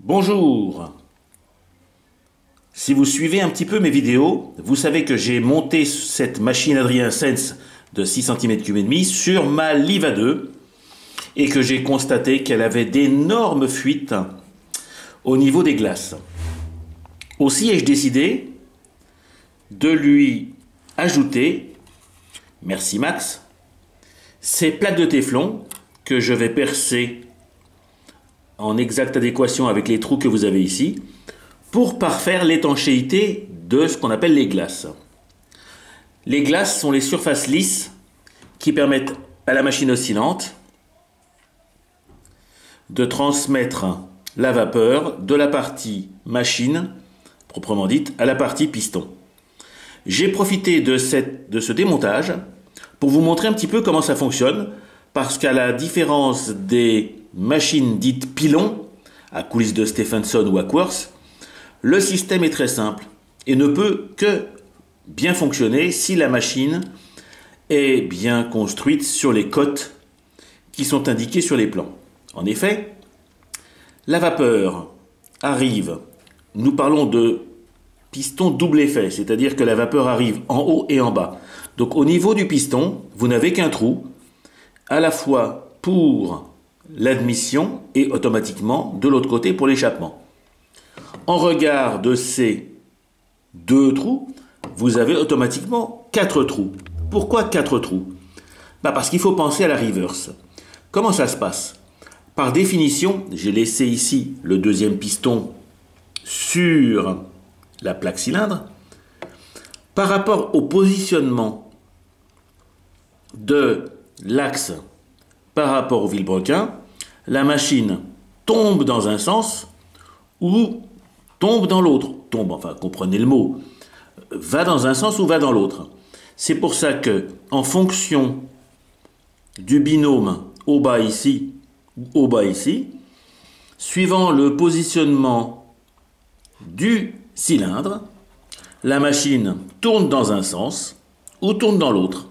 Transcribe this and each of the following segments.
Bonjour. Si vous suivez un petit peu mes vidéos, vous savez que j'ai monté cette machine Adrien Sense de 6,5 cm sur ma Liva 2 et que j'ai constaté qu'elle avait d'énormes fuites au niveau des glaces. Aussi ai-je décidé de lui ajouter, merci Max, ces plaques de téflon que je vais percer en exacte adéquation avec les trous que vous avez ici, pour parfaire l'étanchéité de ce qu'on appelle les glaces. Les glaces sont les surfaces lisses qui permettent à la machine oscillante de transmettre la vapeur de la partie machine, proprement dite, à la partie piston. J'ai profité de ce démontage pour vous montrer un petit peu comment ça fonctionne, parce qu'à la différence des machines dites pilons, à coulisses de Stephenson ou Aquarth, le système est très simple et ne peut que bien fonctionner si la machine est bien construite sur les cotes qui sont indiquées sur les plans. En effet, la vapeur arrive, nous parlons de piston double effet, c'est-à-dire que la vapeur arrive en haut et en bas. Donc au niveau du piston, vous n'avez qu'un trou, à la fois pour l'admission et automatiquement de l'autre côté pour l'échappement. En regard de ces deux trous, vous avez automatiquement 4 trous. Pourquoi 4 trous? Parce qu'il faut penser à la reverse. Comment ça se passe? Par définition, j'ai laissé ici le deuxième piston sur la plaque cylindre. Par rapport au positionnement de l'axe par rapport au vilebrequin, la machine tombe dans un sens ou tombe dans l'autre. Tombe, enfin, comprenez le mot. Va dans un sens ou va dans l'autre. C'est pour ça que, en fonction du binôme haut-bas ici ou haut-bas ici, suivant le positionnement du cylindre, la machine tourne dans un sens ou tourne dans l'autre.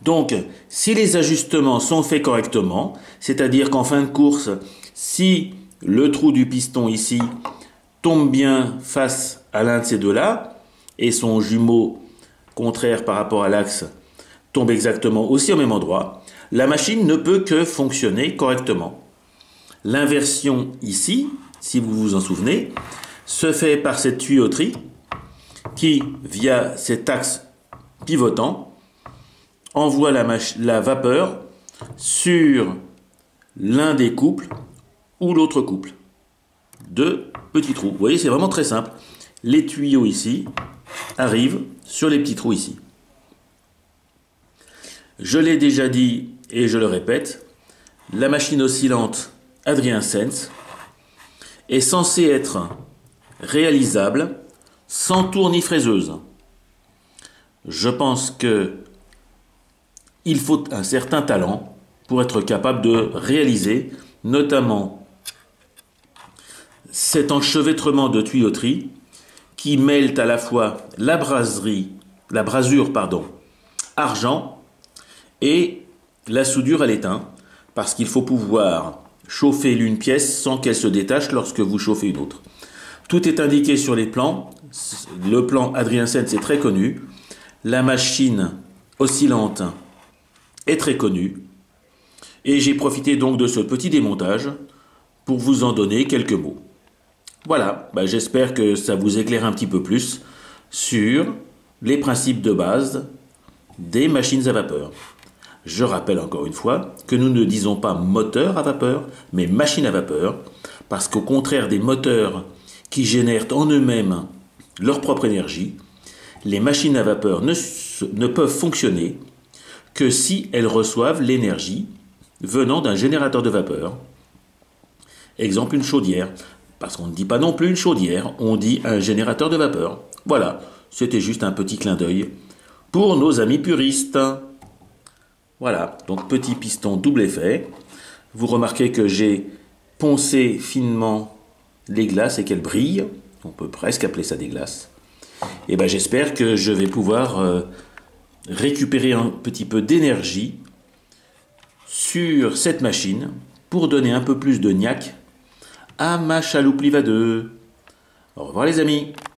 Donc, si les ajustements sont faits correctement, c'est-à-dire qu'en fin de course, si le trou du piston ici tombe bien face à l'un de ces deux-là, et son jumeau contraire par rapport à l'axe tombe exactement aussi au même endroit, la machine ne peut que fonctionner correctement. L'inversion ici, si vous vous en souvenez, se fait par cette tuyauterie qui, via cet axe pivotant, envoie la vapeur sur l'un des couples ou l'autre couple. Deux petits trous. Vous voyez, c'est vraiment très simple. Les tuyaux ici arrivent sur les petits trous ici. Je l'ai déjà dit et je le répète, la machine oscillante Adrien Sense est censée être réalisable sans tour ni fraiseuse. Je pense que il faut un certain talent pour être capable de réaliser notamment cet enchevêtrement de tuyauterie qui mêle à la fois la brasure argent et la soudure à l'étain, parce qu'il faut pouvoir chauffer l'une pièce sans qu'elle se détache lorsque vous chauffez une autre. Tout est indiqué sur les plans. Le plan Adrien Sense est très connu. La machine oscillante est très connue. Et j'ai profité donc de ce petit démontage pour vous en donner quelques mots. Voilà, j'espère que ça vous éclaire un petit peu plus sur les principes de base des machines à vapeur. Je rappelle encore une fois que nous ne disons pas moteur à vapeur, mais machine à vapeur, parce qu'au contraire des moteurs qui génèrent en eux-mêmes leur propre énergie, les machines à vapeur ne peuvent fonctionner que si elles reçoivent l'énergie venant d'un générateur de vapeur. Exemple, une chaudière. Parce qu'on ne dit pas non plus une chaudière, on dit un générateur de vapeur. Voilà, c'était juste un petit clin d'œil pour nos amis puristes. Voilà, donc petit piston double effet. Vous remarquez que j'ai poncé finement les glaces et qu'elles brillent. On peut presque appeler ça des glaces. Et j'espère que je vais pouvoir récupérer un petit peu d'énergie sur cette machine pour donner un peu plus de niaque à ma chaloupe liva 2. Au revoir les amis.